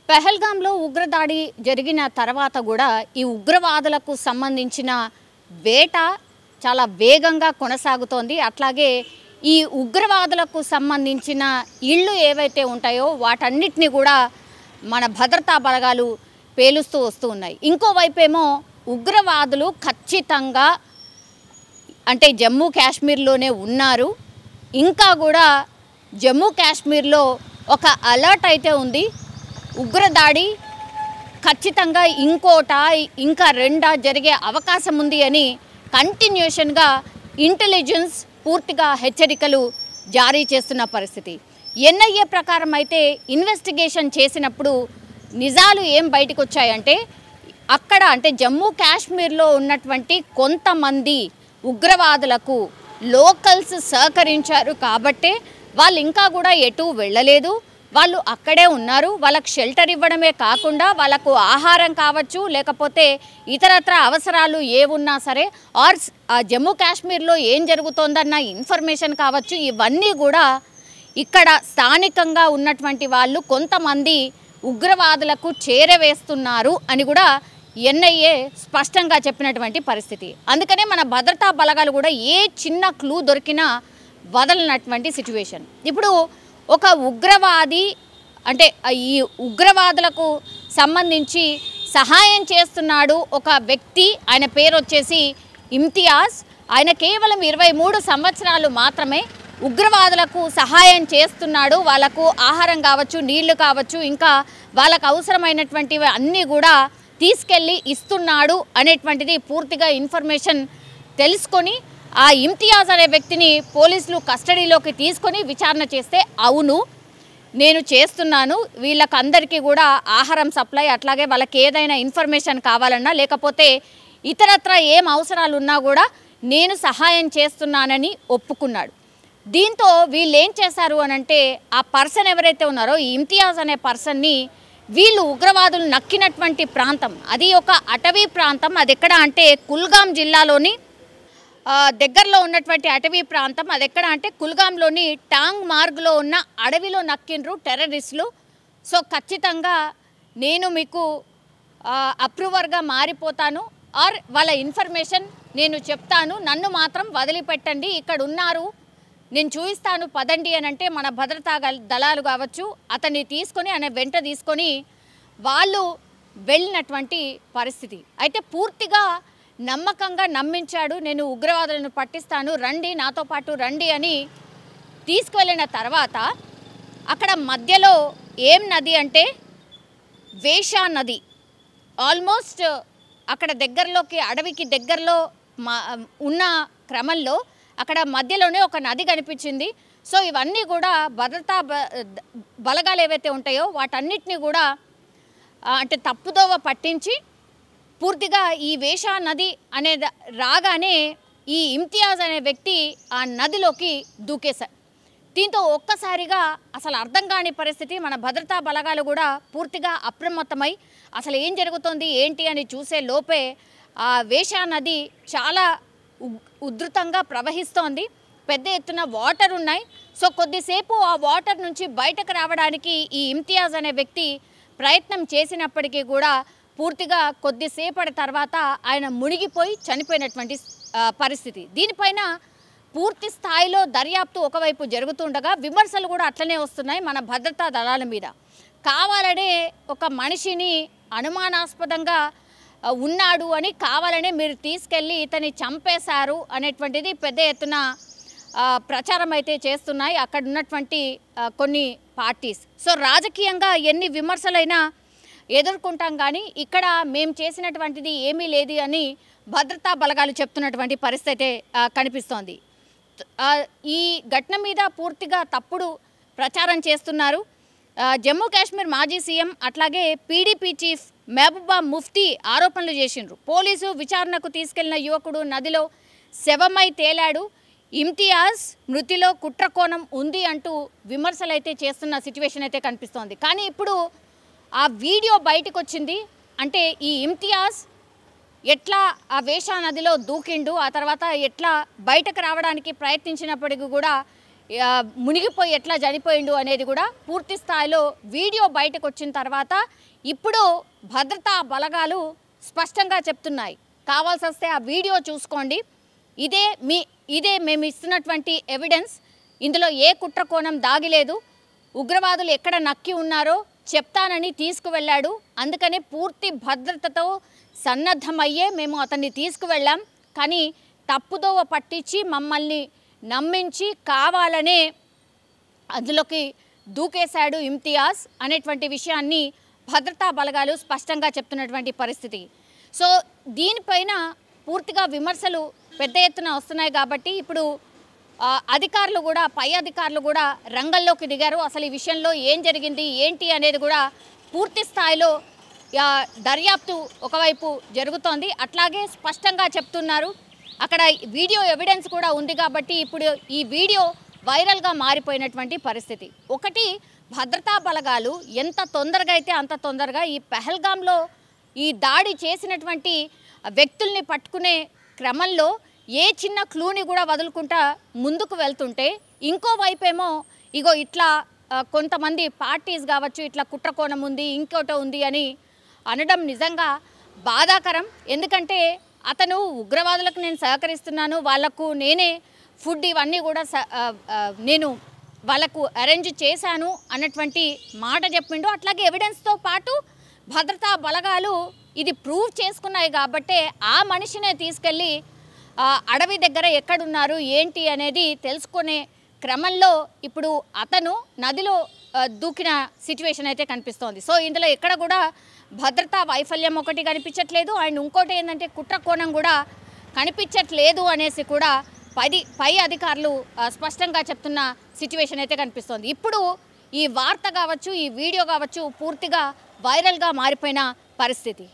పెహల్గాంలో ఉగ్రదాడి జరిగిన తర్వాత కూడా ఈ ఉగ్రవాదులకు సంబంధించిన వేట చాలా వేగంగా కొనసాగుతోంది. అట్లాగే ఈ ఉగ్రవాదులకు సంబంధించిన ఇళ్ళు ఏవైతే ఉంటాయో వాటన్నిటిని కూడా మన భద్రతా బలగాలు పేలుస్తూ వస్తూ ఉన్నాయి. ఇంకోవైపేమో ఉగ్రవాదులు ఖచ్చితంగా అంటే జమ్మూ కాశ్మీర్లోనే ఉన్నారు. ఇంకా కూడా జమ్మూ కాశ్మీర్లో ఒక అలర్ట్ అయితే ఉంది. ఉగ్రదాడి ఖచ్చితంగా ఇంకా రెండా జరిగే అవకాశం ఉంది అని కంటిన్యూషన్గా ఇంటెలిజెన్స్ పూర్తిగా హెచ్చరికలు జారీ చేస్తున్న పరిస్థితి. ఎన్ఐఏ ప్రకారం అయితే ఇన్వెస్టిగేషన్ చేసినప్పుడు నిజాలు ఏం బయటకు వచ్చాయంటే అక్కడ అంటే జమ్మూ కాశ్మీర్లో ఉన్నటువంటి కొంతమంది ఉగ్రవాదులకు లోకల్స్ సహకరించారు కాబట్టే వాళ్ళు ఇంకా కూడా ఎటు వెళ్ళలేదు. వాళ్ళు అక్కడే ఉన్నారు. వాళ్ళకు షెల్టర్ ఇవ్వడమే కాకుండా వాళ్ళకు ఆహారం కావచ్చు, లేకపోతే ఇతరత్ర అవసరాలు ఏమున్నా సరే ఆర్ జమ్మూ కాశ్మీర్లో ఏం జరుగుతోందన్న ఇన్ఫర్మేషన్ కావచ్చు, ఇవన్నీ కూడా ఇక్కడ స్థానికంగా ఉన్నటువంటి వాళ్ళు కొంతమంది ఉగ్రవాదులకు చేరవేస్తున్నారు అని కూడా ఎన్ఐఏ స్పష్టంగా చెప్పినటువంటి పరిస్థితి. అందుకనే మన భద్రతా బలగాలు కూడా ఏ చిన్న క్లూ దొరికినా వదలనటువంటి సిచ్యువేషన్. ఇప్పుడు ఒక ఉగ్రవాది అంటే ఈ ఉగ్రవాదులకు సంబంధించి సహాయం చేస్తున్నాడు ఒక వ్యక్తి. ఆయన పేరు వచ్చేసి ఇమ్తియాజ్. ఆయన కేవలం 23 సంవత్సరాలు మాత్రమే. ఉగ్రవాదులకు సహాయం చేస్తున్నాడు. వాళ్ళకు ఆహారం కావచ్చు, నీళ్లు కావచ్చు, ఇంకా వాళ్ళకు అవసరమైనటువంటివి అన్నీ కూడా తీసుకెళ్ళి ఇస్తున్నాడు అనేటువంటిది పూర్తిగా ఇన్ఫర్మేషన్ తెలుసుకొని ఆ ఇమ్తియాజ్ అనే వ్యక్తిని పోలీసులు కస్టడీలోకి తీసుకొని విచారణ చేస్తే అవును నేను చేస్తున్నాను, వీళ్ళకి అందరికీ కూడా ఆహారం సప్లై, అట్లాగే వాళ్ళకి ఏదైనా ఇన్ఫర్మేషన్ కావాలన్నా లేకపోతే ఇతరత్ర ఏం అవసరాలు ఉన్నా కూడా నేను సహాయం చేస్తున్నానని ఒప్పుకున్నాడు. దీంతో వీళ్ళు ఏం చేశారు అనంటే ఆ పర్సన్ ఎవరైతే ఉన్నారో ఈ ఇమ్తియాజ్ అనే పర్సన్ని వీళ్ళు ఉగ్రవాదులు నక్కినటువంటి ప్రాంతం, అది ఒక అటవీ ప్రాంతం. అది ఎక్కడ అంటే కుల్గాం జిల్లాలోని దగ్గరలో ఉన్నటువంటి అటవీ ప్రాంతం. అది ఎక్కడ అంటే కుల్గాంలోని టాంగ్ మార్గ్లో ఉన్న అడవిలో నక్కిండ్రు టెర్రరిస్టులు. సో ఖచ్చితంగా నేను మీకు అప్రూవర్గా మారిపోతాను ఆర్ వాళ్ళ ఇన్ఫర్మేషన్ నేను చెప్తాను, నన్ను మాత్రం వదిలిపెట్టండి, ఇక్కడ ఉన్నారు నేను చూపిస్తాను పదండి అని అంటే మన భద్రతా దళాలు కావచ్చు అతన్ని తీసుకొని ఆయన వెంట తీసుకొని వాళ్ళు వెళ్ళినటువంటి పరిస్థితి. అయితే పూర్తిగా నమ్మకంగా నమ్మించాడు, నేను ఉగ్రవాదులను పట్టిస్తాను, రండి నాతో పాటు రండి అని తీసుకువెళ్ళిన తర్వాత అక్కడ మధ్యలో ఏం నది అంటే వేషా నది. ఆల్మోస్ట్ అక్కడ దగ్గరలోకి అడవికి దగ్గరలో ఉన్న క్రమంలో అక్కడ మధ్యలోనే ఒక నది కనిపించింది. సో ఇవన్నీ కూడా భద్రతా బలగాలు ఏవైతే ఉంటాయో వాటన్నిటిని కూడా అంటే తప్పుదోవ పట్టించి పూర్తిగా ఈ వేషా నది అనే రాగానే ఈ ఇమ్తియాజ్ అనే వ్యక్తి ఆ నదిలోకి దూకేశారు. దీంతో ఒక్కసారిగా అసలు అర్థం కాని పరిస్థితి. మన భద్రతా బలగాలు కూడా పూర్తిగా అప్రమత్తమై అసలు ఏం జరుగుతోంది ఏంటి అని చూసే లోపే ఆ వేషా నది చాలా ఉధృతంగా ప్రవహిస్తోంది. పెద్ద ఎత్తున వాటర్ ఉన్నాయి. సో కొద్దిసేపు ఆ వాటర్ నుంచి బయటకు రావడానికి ఈ ఇమ్తియాజ్ అనే వ్యక్తి ప్రయత్నం చేసినప్పటికీ కూడా పూర్తిగా కొద్దిసేపటి తర్వాత ఆయన మునిగిపోయి చనిపోయినటువంటి పరిస్థితి. దీనిపైన పూర్తి స్థాయిలో దర్యాప్తు ఒకవైపు జరుగుతుండగా విమర్శలు కూడా అట్లనే వస్తున్నాయి మన భద్రతా దళాల మీద. కావాలనే ఒక మనిషిని అనుమానాస్పదంగా ఉన్నాడు అని కావాలనే మీరు తీసుకెళ్ళి ఇతన్ని చంపేశారు అనేటువంటిది పెద్ద ఎత్తున ప్రచారం అయితే చేస్తున్నాయి అక్కడ ఉన్నటువంటి కొన్ని పార్టీస్. సో రాజకీయంగా ఎన్ని విమర్శలైనా ఎదుర్కొంటాం, కానీ ఇక్కడ మేము చేసినటువంటిది ఏమీ లేదు అని భద్రతా బలగాలు చెప్తున్నటువంటి పరిస్థితి కనిపిస్తోంది. ఈ ఘటన మీద పూర్తిగా తప్పుడు ప్రచారం చేస్తున్నారు. జమ్మూ కాశ్మీర్ మాజీ సీఎం అట్లాగే పీడీపీ చీఫ్ మెహబూబా ముఫ్తీ ఆరోపణలు చేసిండ్రు. పోలీసు విచారణకు తీసుకెళ్లిన యువకుడు నదిలో శవమై తేలాడు, ఇమ్తియాజ్ మృతిలో కుట్రకోణం ఉంది అంటూ విమర్శలు అయితే చేస్తున్న సిచ్యువేషన్ అయితే కనిపిస్తోంది. కానీ ఇప్పుడు ఆ వీడియో బయటకు వచ్చింది. అంటే ఈ ఇమ్తియాజ్ ఎట్లా ఆ వేషా నదిలో దూకిండు, ఆ తర్వాత ఎట్లా బయటకు రావడానికి ప్రయత్నించినప్పటికీ కూడా మునిగిపోయి ఎట్లా చనిపోయిండు అనేది కూడా పూర్తి స్థాయిలో వీడియో బయటకు వచ్చిన తర్వాత ఇప్పుడు భద్రతా బలగాలు స్పష్టంగా చెప్తున్నాయి. కావాల్సి వస్తే ఆ వీడియో చూసుకోండి. ఇదే మేము ఇస్తున్నటువంటి ఎవిడెన్స్. ఇందులో ఏ కుట్ర కోణం దాగిలేదు. ఉగ్రవాదులు ఎక్కడ నక్కి ఉన్నారో చెప్తానని తీసుకువెళ్ళాడు. అందుకనే పూర్తి భద్రతతో సన్నద్ధమయ్యే మేము అతన్ని తీసుకువెళ్ళాం. కానీ తప్పుదోవ పట్టించి మమ్మల్ని నమ్మించి కావాలనే అందులోకి దూకేశాడు ఇమ్తియాజ్ అనేటువంటి విషయాన్ని భద్రతా బలగాలు స్పష్టంగా చెప్తున్నటువంటి పరిస్థితి. సో దీనిపైన పూర్తిగా విమర్శలు పెద్ద ఎత్తున వస్తున్నాయి. కాబట్టి ఇప్పుడు అధికారులు కూడా పై అధికారులు కూడా రంగంలోకి దిగారు. అసలు ఈ విషయంలో ఏం జరిగింది ఏంటి అనేది కూడా పూర్తి స్థాయిలో దర్యాప్తు ఒకవైపు జరుగుతోంది. అట్లాగే స్పష్టంగా చెప్తున్నారు. అక్కడ వీడియో ఎవిడెన్స్ కూడా ఉంది కాబట్టి ఇప్పుడు ఈ వీడియో వైరల్గా మారిపోయినటువంటి పరిస్థితి. ఒకటి, భద్రతా బలగాలు ఎంత తొందరగా అయితే అంత తొందరగా ఈ పెహల్గాంలో ఈ దాడి చేసినటువంటి వ్యక్తుల్ని పట్టుకునే క్రమంలో ఏ చిన్న క్లూని కూడా వదులుకుంటా ముందుకు వెళ్తుంటే, ఇంకోవైపేమో ఇగో ఇట్లా కొంతమంది పార్టీస్ కావచ్చు ఇట్లా కుట్రకోణం ఉంది ఇంకోటి ఉంది అని అనడం నిజంగా బాధాకరం. ఎందుకంటే అతను ఉగ్రవాదులకు నేను సహకరిస్తున్నాను, వాళ్లకు నేనే ఫుడ్ ఇవన్నీ కూడా నేను వాళ్ళకు అరేంజ్ చేశాను అన్నటువంటి మాట చెప్పిండు. అట్లాగే ఎవిడెన్స్తో పాటు భద్రతా బలగాలు ఇది ప్రూవ్ చేసుకున్నాయి కాబట్టే ఆ మనిషినే తీసుకెళ్ళి అడవి దగ్గర ఎక్కడున్నారు ఏంటి అనేది తెలుసుకునే క్రమంలో ఇప్పుడు అతను నదిలో దూకిన సిచ్యువేషన్ అయితే కనిపిస్తోంది. సో ఇందులో ఎక్కడ కూడా భద్రతా వైఫల్యం ఒకటి కనిపించట్లేదు. అండ్ ఇంకోటి ఏంటంటే కుట్ర కోణం కూడా కనిపించట్లేదు అనేసి కూడా పై అధికారులు స్పష్టంగా చెప్తున్న సిచ్యువేషన్ అయితే కనిపిస్తోంది. ఇప్పుడు ఈ వార్త కావచ్చు ఈ వీడియో కావచ్చు పూర్తిగా వైరల్గా మారిపోయిన పరిస్థితి.